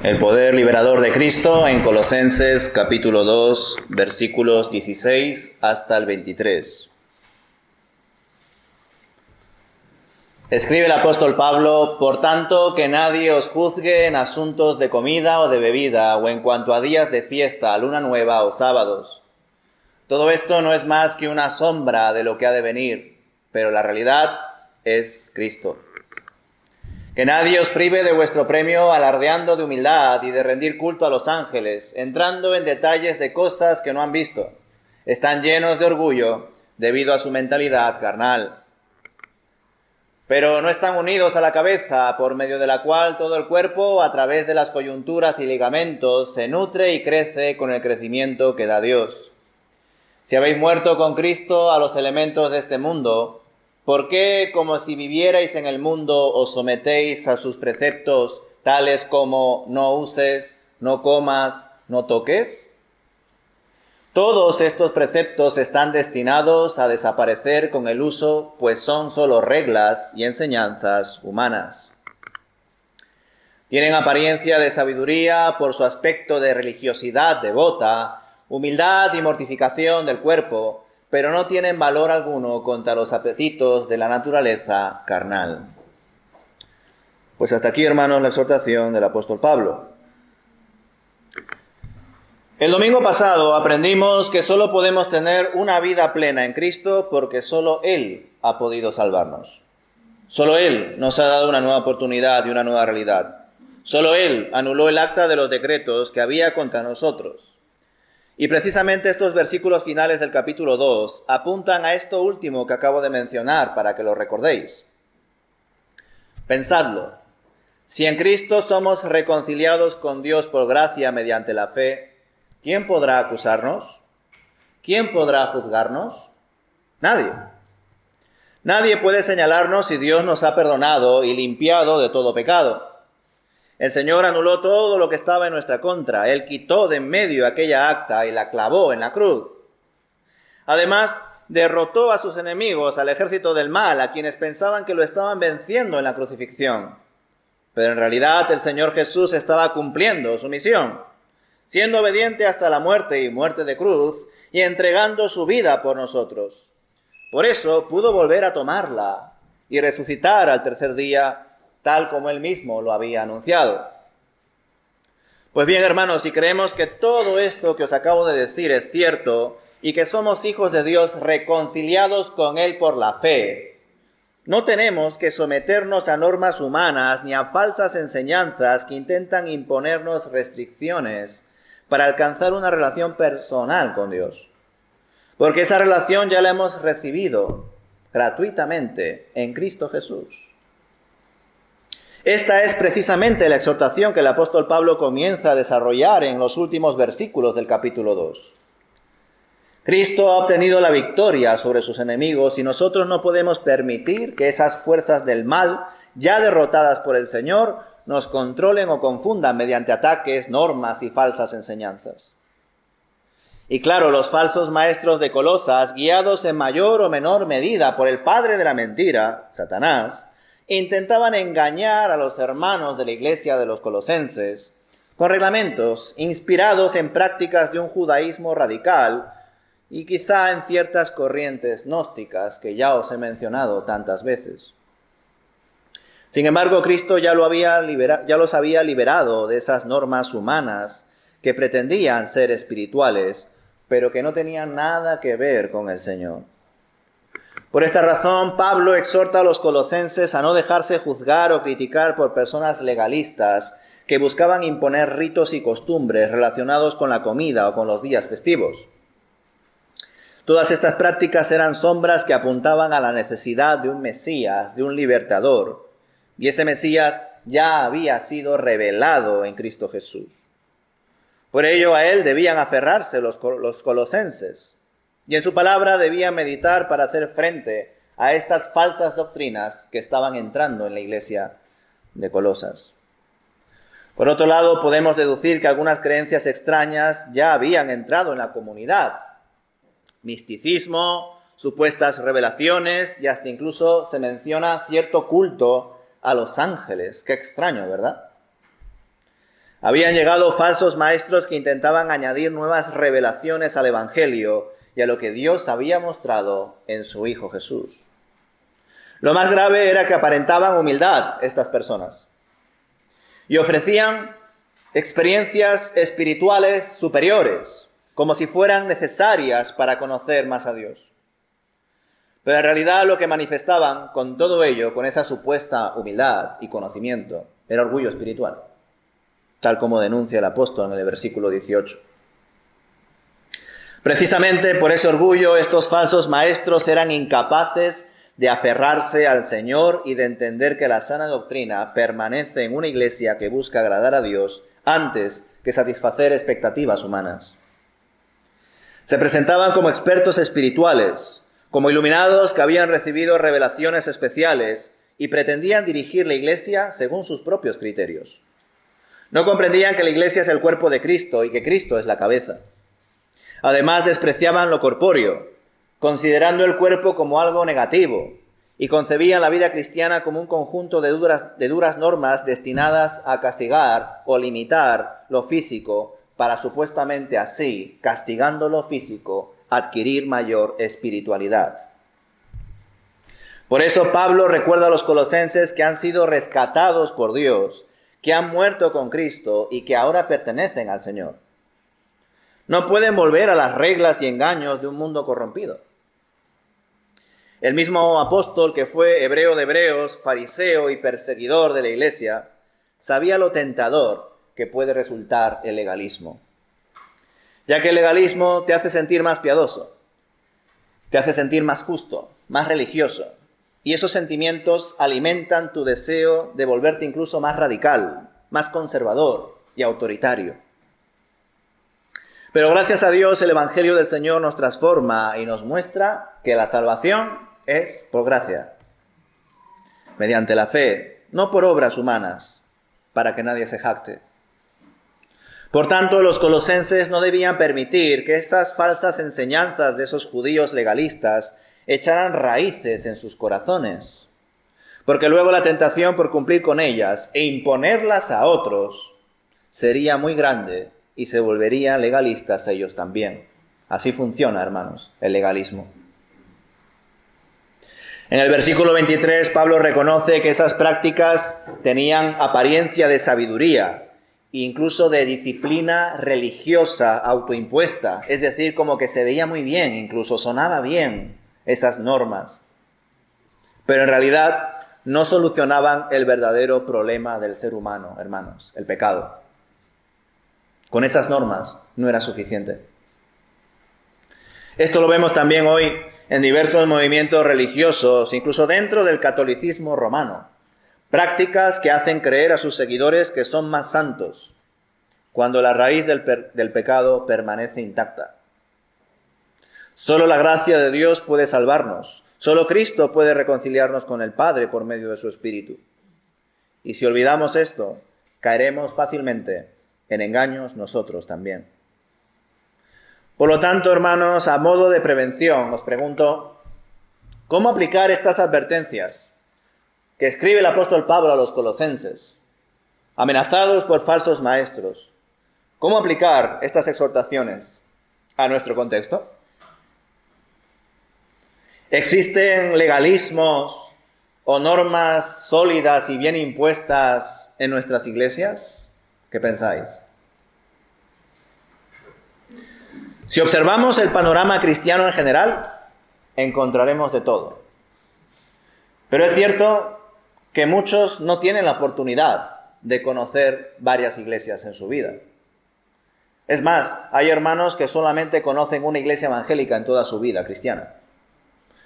El poder liberador de Cristo en Colosenses capítulo 2, versículos 16 hasta el 23. Escribe el apóstol Pablo: por tanto, que nadie os juzgue en asuntos de comida o de bebida, o en cuanto a días de fiesta, luna nueva o sábados. Todo esto no es más que una sombra de lo que ha de venir, pero la realidad es Cristo. Que nadie os prive de vuestro premio alardeando de humildad y de rendir culto a los ángeles, entrando en detalles de cosas que no han visto. Están llenos de orgullo debido a su mentalidad carnal. Pero no están unidos a la cabeza, por medio de la cual todo el cuerpo, a través de las coyunturas y ligamentos, se nutre y crece con el crecimiento que da Dios. Si habéis muerto con Cristo a los elementos de este mundo, ¿por qué, como si vivierais en el mundo, os sometéis a sus preceptos, tales como no uses, no comas, no toques? Todos estos preceptos están destinados a desaparecer con el uso, pues son solo reglas y enseñanzas humanas. Tienen apariencia de sabiduría por su aspecto de religiosidad devota, humildad y mortificación del cuerpo, pero no tienen valor alguno contra los apetitos de la naturaleza carnal. Pues hasta aquí, hermanos, la exhortación del apóstol Pablo. El domingo pasado aprendimos que solo podemos tener una vida plena en Cristo porque solo Él ha podido salvarnos. Solo Él nos ha dado una nueva oportunidad y una nueva realidad. Solo Él anuló el acta de los decretos que había contra nosotros. Y precisamente estos versículos finales del capítulo 2 apuntan a esto último que acabo de mencionar para que lo recordéis. Pensadlo. Si en Cristo somos reconciliados con Dios por gracia mediante la fe, ¿quién podrá acusarnos? ¿Quién podrá juzgarnos? Nadie. Nadie puede señalarnos si Dios nos ha perdonado y limpiado de todo pecado. El Señor anuló todo lo que estaba en nuestra contra. Él quitó de en medio aquella acta y la clavó en la cruz. Además, derrotó a sus enemigos, al ejército del mal, a quienes pensaban que lo estaban venciendo en la crucifixión. Pero en realidad el Señor Jesús estaba cumpliendo su misión, siendo obediente hasta la muerte y muerte de cruz, y entregando su vida por nosotros. Por eso pudo volver a tomarla y resucitar al tercer día, tal como Él mismo lo había anunciado. Pues bien, hermanos, si creemos que todo esto que os acabo de decir es cierto, y que somos hijos de Dios reconciliados con Él por la fe, no tenemos que someternos a normas humanas ni a falsas enseñanzas que intentan imponernos restricciones para alcanzar una relación personal con Dios. Porque esa relación ya la hemos recibido gratuitamente en Cristo Jesús. Esta es precisamente la exhortación que el apóstol Pablo comienza a desarrollar en los últimos versículos del capítulo 2. Cristo ha obtenido la victoria sobre sus enemigos y nosotros no podemos permitir que esas fuerzas del mal, ya derrotadas por el Señor, nos controlen o confundan mediante ataques, normas y falsas enseñanzas. Y claro, los falsos maestros de Colosas, guiados en mayor o menor medida por el padre de la mentira, Satanás, intentaban engañar a los hermanos de la iglesia de los colosenses con reglamentos inspirados en prácticas de un judaísmo radical y quizá en ciertas corrientes gnósticas que ya os he mencionado tantas veces. Sin embargo, Cristo ya los había liberado de esas normas humanas que pretendían ser espirituales, pero que no tenían nada que ver con el Señor. Por esta razón, Pablo exhorta a los colosenses a no dejarse juzgar o criticar por personas legalistas que buscaban imponer ritos y costumbres relacionados con la comida o con los días festivos. Todas estas prácticas eran sombras que apuntaban a la necesidad de un Mesías, de un libertador, y ese Mesías ya había sido revelado en Cristo Jesús. Por ello a él debían aferrarse los colosenses. Y en su palabra debían meditar para hacer frente a estas falsas doctrinas que estaban entrando en la iglesia de Colosas. Por otro lado, podemos deducir que algunas creencias extrañas ya habían entrado en la comunidad. Misticismo, supuestas revelaciones y hasta incluso se menciona cierto culto a los ángeles. Qué extraño, ¿verdad? Habían llegado falsos maestros que intentaban añadir nuevas revelaciones al Evangelio y a lo que Dios había mostrado en su Hijo Jesús. Lo más grave era que aparentaban humildad estas personas y ofrecían experiencias espirituales superiores, como si fueran necesarias para conocer más a Dios. Pero en realidad lo que manifestaban con todo ello, con esa supuesta humildad y conocimiento, era orgullo espiritual, tal como denuncia el apóstol en el versículo 18. Precisamente por ese orgullo, estos falsos maestros eran incapaces de aferrarse al Señor y de entender que la sana doctrina permanece en una iglesia que busca agradar a Dios antes que satisfacer expectativas humanas. Se presentaban como expertos espirituales, como iluminados que habían recibido revelaciones especiales y pretendían dirigir la iglesia según sus propios criterios. No comprendían que la iglesia es el cuerpo de Cristo y que Cristo es la cabeza. Además, despreciaban lo corpóreo, considerando el cuerpo como algo negativo, y concebían la vida cristiana como un conjunto de duras normas destinadas a castigar o limitar lo físico para supuestamente así, castigando lo físico, adquirir mayor espiritualidad. Por eso Pablo recuerda a los colosenses que han sido rescatados por Dios, que han muerto con Cristo y que ahora pertenecen al Señor. No pueden volver a las reglas y engaños de un mundo corrompido. El mismo apóstol que fue hebreo de hebreos, fariseo y perseguidor de la iglesia, sabía lo tentador que puede resultar el legalismo. Ya que el legalismo te hace sentir más piadoso, te hace sentir más justo, más religioso, y esos sentimientos alimentan tu deseo de volverte incluso más radical, más conservador y autoritario. Pero gracias a Dios el Evangelio del Señor nos transforma y nos muestra que la salvación es por gracia, mediante la fe, no por obras humanas, para que nadie se jacte. Por tanto, los colosenses no debían permitir que esas falsas enseñanzas de esos judíos legalistas echaran raíces en sus corazones, porque luego la tentación por cumplir con ellas e imponerlas a otros sería muy grande y se volverían legalistas ellos también. Así funciona, hermanos, el legalismo. En el versículo 23, Pablo reconoce que esas prácticas tenían apariencia de sabiduría, incluso de disciplina religiosa autoimpuesta, es decir, como que se veía muy bien, incluso sonaba bien esas normas. Pero en realidad no solucionaban el verdadero problema del ser humano, hermanos, el pecado. Con esas normas no era suficiente. Esto lo vemos también hoy en diversos movimientos religiosos, incluso dentro del catolicismo romano. Prácticas que hacen creer a sus seguidores que son más santos, cuando la raíz del pecado permanece intacta. Solo la gracia de Dios puede salvarnos. Solo Cristo puede reconciliarnos con el Padre por medio de su Espíritu. Y si olvidamos esto, caeremos fácilmente en engaños nosotros también. Por lo tanto, hermanos, a modo de prevención, os pregunto, ¿cómo aplicar estas advertencias que escribe el apóstol Pablo a los colosenses, amenazados por falsos maestros? ¿Cómo aplicar estas exhortaciones a nuestro contexto? ¿Existen legalismos o normas sólidas y bien impuestas en nuestras iglesias? ¿Qué pensáis? Si observamos el panorama cristiano en general, encontraremos de todo. Pero es cierto que muchos no tienen la oportunidad de conocer varias iglesias en su vida. Es más, hay hermanos que solamente conocen una iglesia evangélica en toda su vida cristiana,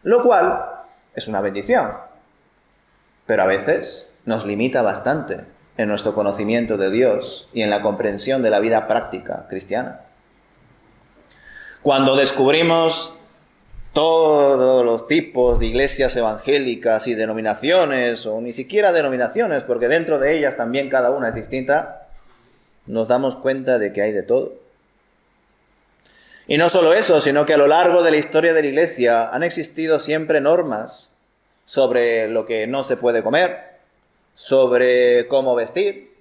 lo cual es una bendición, pero a veces nos limita bastante en nuestro conocimiento de Dios y en la comprensión de la vida práctica cristiana. Cuando descubrimos todos los tipos de iglesias evangélicas y denominaciones, o ni siquiera denominaciones, porque dentro de ellas también cada una es distinta, nos damos cuenta de que hay de todo. Y no solo eso, sino que a lo largo de la historia de la iglesia han existido siempre normas sobre lo que no se puede comer, sobre cómo vestir,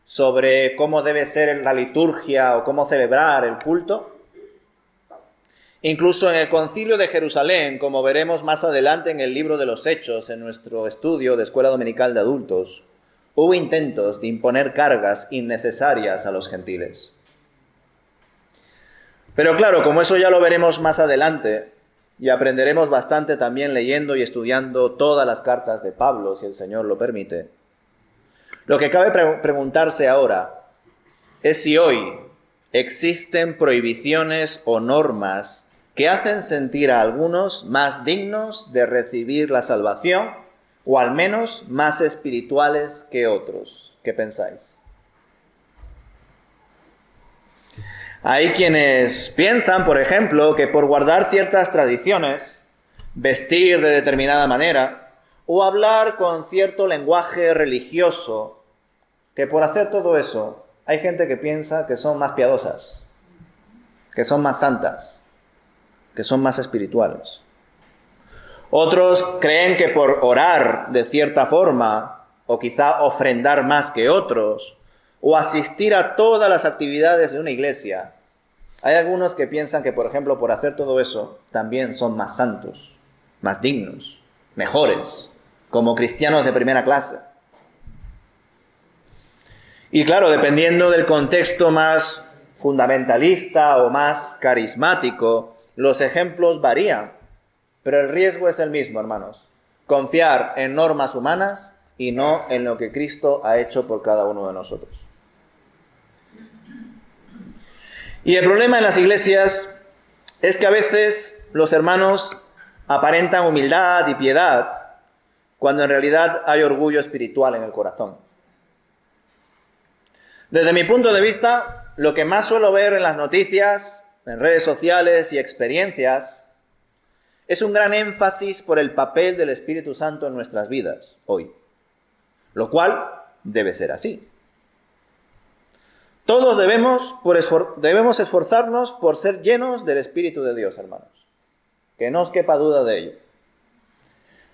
sobre cómo debe ser la liturgia o cómo celebrar el culto. Incluso en el Concilio de Jerusalén, como veremos más adelante en el libro de los Hechos, en nuestro estudio de Escuela Dominical de Adultos, hubo intentos de imponer cargas innecesarias a los gentiles. Pero claro, como eso ya lo veremos más adelante, y aprenderemos bastante también leyendo y estudiando todas las cartas de Pablo, si el Señor lo permite, lo que cabe preguntarse ahora es si hoy existen prohibiciones o normas que hacen sentir a algunos más dignos de recibir la salvación, o al menos más espirituales que otros. ¿Qué pensáis? Hay quienes piensan, por ejemplo, que por guardar ciertas tradiciones, vestir de determinada manera, o hablar con cierto lenguaje religioso, que por hacer todo eso, hay gente que piensa que son más piadosas, que son más santas, que son más espirituales. Otros creen que por orar de cierta forma, o quizá ofrendar más que otros, o asistir a todas las actividades de una iglesia, hay algunos que piensan que, por ejemplo, por hacer todo eso, también son más santos, más dignos, mejores, como cristianos de primera clase. Y claro, dependiendo del contexto más fundamentalista o más carismático, los ejemplos varían, pero el riesgo es el mismo, hermanos. Confiar en normas humanas y no en lo que Cristo ha hecho por cada uno de nosotros. Y el problema en las iglesias es que a veces los hermanos aparentan humildad y piedad cuando en realidad hay orgullo espiritual en el corazón. Desde mi punto de vista, lo que más suelo ver en las noticias, en redes sociales y experiencias, es un gran énfasis por el papel del Espíritu Santo en nuestras vidas hoy, lo cual debe ser así. Todos debemos esforzarnos por ser llenos del Espíritu de Dios, hermanos. Que no os quepa duda de ello.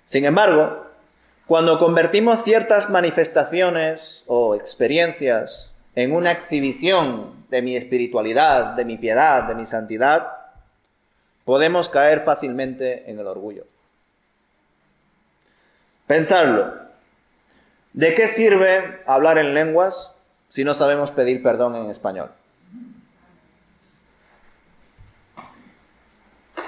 Sin embargo, cuando convertimos ciertas manifestaciones o experiencias en una exhibición de mi espiritualidad, de mi piedad, de mi santidad, podemos caer fácilmente en el orgullo. Pensadlo. ¿De qué sirve hablar en lenguas si no sabemos pedir perdón en español?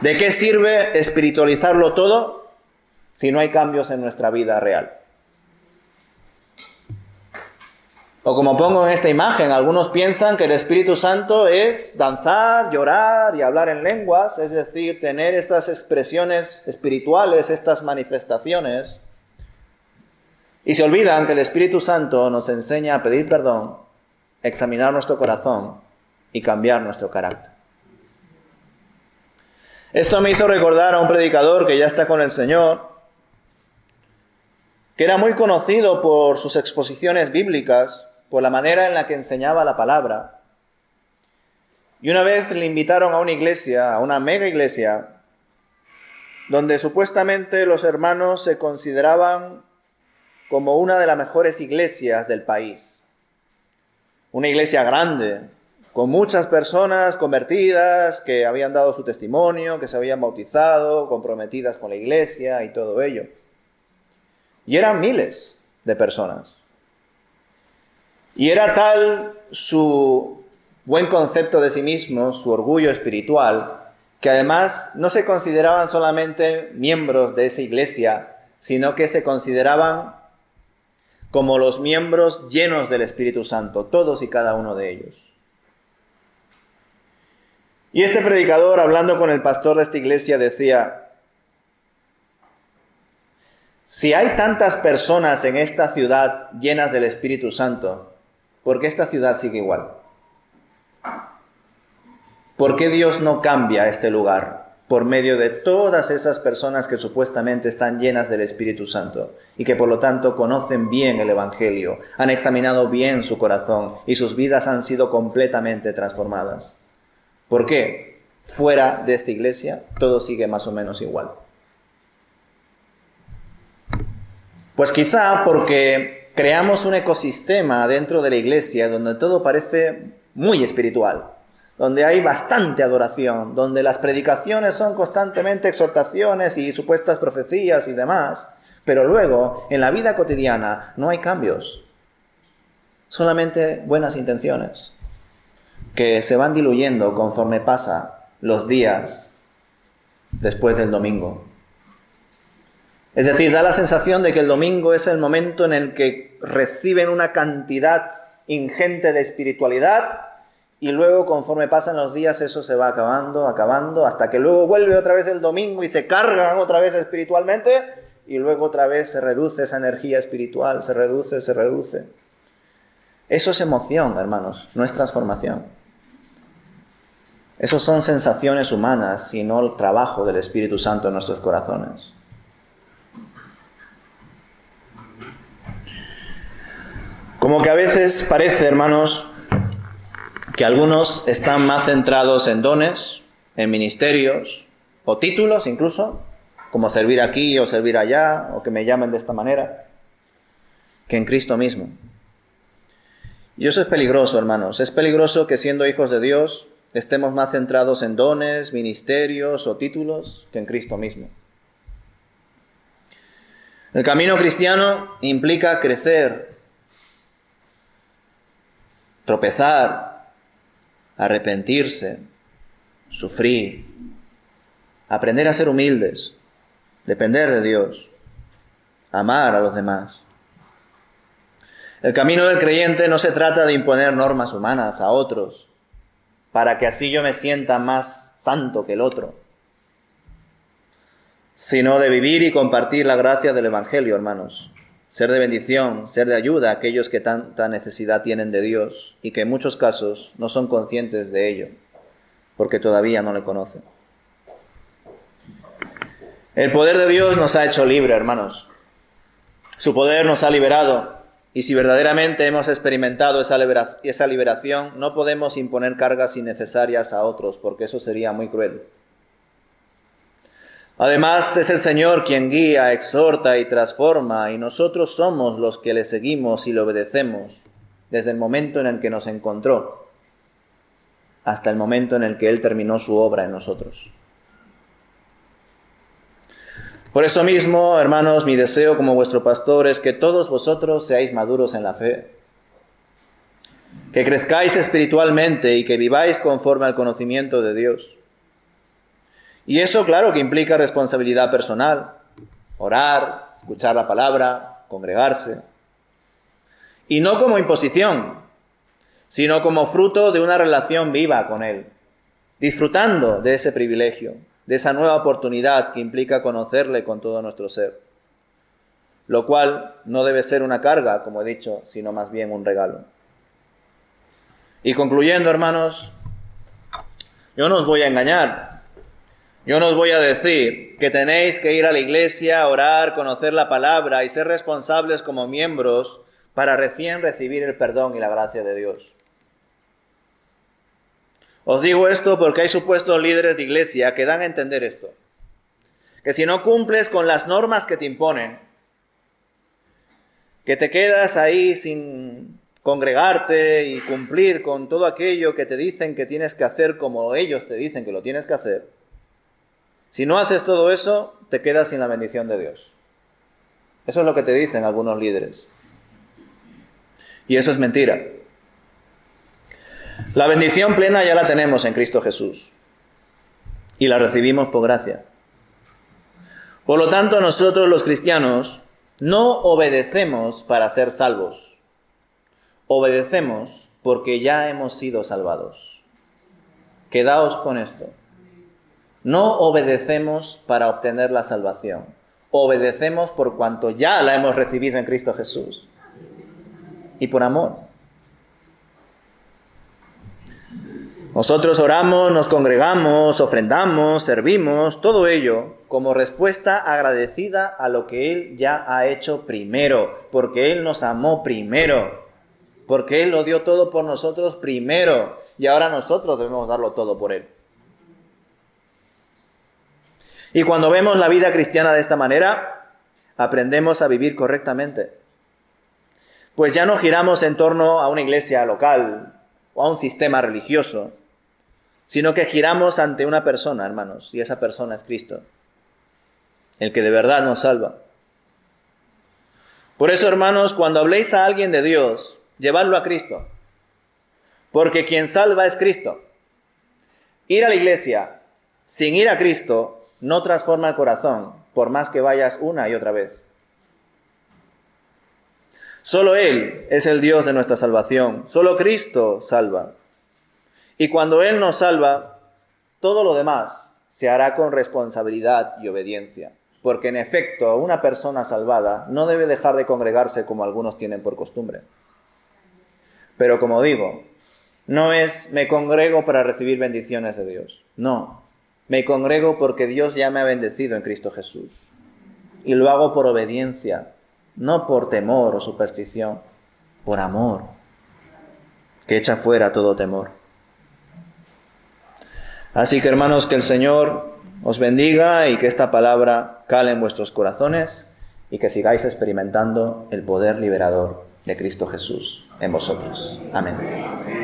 ¿De qué sirve espiritualizarlo todo si no hay cambios en nuestra vida real? O como pongo en esta imagen, algunos piensan que el Espíritu Santo es danzar, llorar y hablar en lenguas, es decir, tener estas expresiones espirituales, estas manifestaciones, y se olvidan que el Espíritu Santo nos enseña a pedir perdón, examinar nuestro corazón y cambiar nuestro carácter. Esto me hizo recordar a un predicador que ya está con el Señor, que era muy conocido por sus exposiciones bíblicas, por la manera en la que enseñaba la palabra. Y una vez le invitaron a una iglesia, a una mega iglesia, donde supuestamente los hermanos se consideraban como una de las mejores iglesias del país. Una iglesia grande, con muchas personas convertidas, que habían dado su testimonio, que se habían bautizado, comprometidas con la iglesia y todo ello. Y eran miles de personas. Y era tal su buen concepto de sí mismos, su orgullo espiritual, que además no se consideraban solamente miembros de esa iglesia, sino que se consideraban como los miembros llenos del Espíritu Santo, todos y cada uno de ellos. Y este predicador, hablando con el pastor de esta iglesia, decía: si hay tantas personas en esta ciudad llenas del Espíritu Santo, ¿por qué esta ciudad sigue igual? ¿Por qué Dios no cambia este lugar por medio de todas esas personas que supuestamente están llenas del Espíritu Santo y que por lo tanto conocen bien el Evangelio, han examinado bien su corazón y sus vidas han sido completamente transformadas? ¿Por qué fuera de esta iglesia todo sigue más o menos igual? Pues quizá porque creamos un ecosistema dentro de la iglesia donde todo parece muy espiritual, donde hay bastante adoración, donde las predicaciones son constantemente exhortaciones y supuestas profecías y demás, pero luego en la vida cotidiana no hay cambios, solamente buenas intenciones que se van diluyendo conforme pasa los días después del domingo. Es decir, da la sensación de que el domingo es el momento en el que reciben una cantidad ingente de espiritualidad y luego conforme pasan los días eso se va acabando, hasta que luego vuelve otra vez el domingo y se cargan otra vez espiritualmente y luego otra vez se reduce esa energía espiritual, se reduce. Eso es emoción, hermanos, no es transformación. Eso son sensaciones humanas y no el trabajo del Espíritu Santo en nuestros corazones. Como que a veces parece, hermanos, que algunos están más centrados en dones, en ministerios o títulos incluso, como servir aquí o servir allá, o que me llamen de esta manera, que en Cristo mismo. Y eso es peligroso, hermanos. Es peligroso que siendo hijos de Dios estemos más centrados en dones, ministerios o títulos que en Cristo mismo. El camino cristiano implica crecer, tropezar, arrepentirse, sufrir, aprender a ser humildes, depender de Dios, amar a los demás. El camino del creyente no se trata de imponer normas humanas a otros, para que así yo me sienta más santo que el otro, sino de vivir y compartir la gracia del Evangelio, hermanos. Ser de bendición, ser de ayuda a aquellos que tanta necesidad tienen de Dios y que en muchos casos no son conscientes de ello, porque todavía no le conocen. El poder de Dios nos ha hecho libre, hermanos. Su poder nos ha liberado. Y si verdaderamente hemos experimentado esa liberación, no podemos imponer cargas innecesarias a otros, porque eso sería muy cruel. Además, es el Señor quien guía, exhorta y transforma, y nosotros somos los que le seguimos y le obedecemos desde el momento en el que nos encontró hasta el momento en el que Él terminó su obra en nosotros. Por eso mismo, hermanos, mi deseo como vuestro pastor es que todos vosotros seáis maduros en la fe, que crezcáis espiritualmente y que viváis conforme al conocimiento de Dios. Y eso, claro, que implica responsabilidad personal, orar, escuchar la palabra, congregarse. Y no como imposición, sino como fruto de una relación viva con Él, disfrutando de ese privilegio, de esa nueva oportunidad que implica conocerle con todo nuestro ser, lo cual no debe ser una carga, como he dicho, sino más bien un regalo. Y concluyendo, hermanos, yo no os voy a engañar, yo no os voy a decir que tenéis que ir a la iglesia, orar, conocer la palabra y ser responsables como miembros para recién recibir el perdón y la gracia de Dios. Os digo esto porque hay supuestos líderes de iglesia que dan a entender esto. Que si no cumples con las normas que te imponen, que te quedas ahí sin congregarte y cumplir con todo aquello que te dicen que tienes que hacer como ellos te dicen que lo tienes que hacer, si no haces todo eso, te quedas sin la bendición de Dios. Eso es lo que te dicen algunos líderes. Y eso es mentira. La bendición plena ya la tenemos en Cristo Jesús y la recibimos por gracia. Por lo tanto, nosotros los cristianos no obedecemos para ser salvos. Obedecemos porque ya hemos sido salvados. Quedaos con esto. No obedecemos para obtener la salvación. Obedecemos por cuanto ya la hemos recibido en Cristo Jesús. Y por amor. Nosotros oramos, nos congregamos, ofrendamos, servimos, todo ello como respuesta agradecida a lo que Él ya ha hecho primero, porque Él nos amó primero, porque Él lo dio todo por nosotros primero, y ahora nosotros debemos darlo todo por Él. Y cuando vemos la vida cristiana de esta manera, aprendemos a vivir correctamente. pues ya no giramos en torno a una iglesia local o a un sistema religioso, sino que giramos ante una persona, hermanos, y esa persona es Cristo, el que de verdad nos salva. Por eso, hermanos, cuando habléis a alguien de Dios, llevadlo a Cristo, porque quien salva es Cristo. Ir a la iglesia sin ir a Cristo no transforma el corazón, por más que vayas una y otra vez. Solo Él es el Dios de nuestra salvación, solo Cristo salva. Y cuando Él nos salva, todo lo demás se hará con responsabilidad y obediencia. Porque en efecto, una persona salvada no debe dejar de congregarse como algunos tienen por costumbre. Pero como digo, no es me congrego para recibir bendiciones de Dios. No, me congrego porque Dios ya me ha bendecido en Cristo Jesús. Y lo hago por obediencia, no por temor o superstición, por amor, que echa fuera todo temor. Así que, hermanos, que el Señor os bendiga y que esta palabra cale en vuestros corazones y que sigáis experimentando el poder liberador de Cristo Jesús en vosotros. Amén.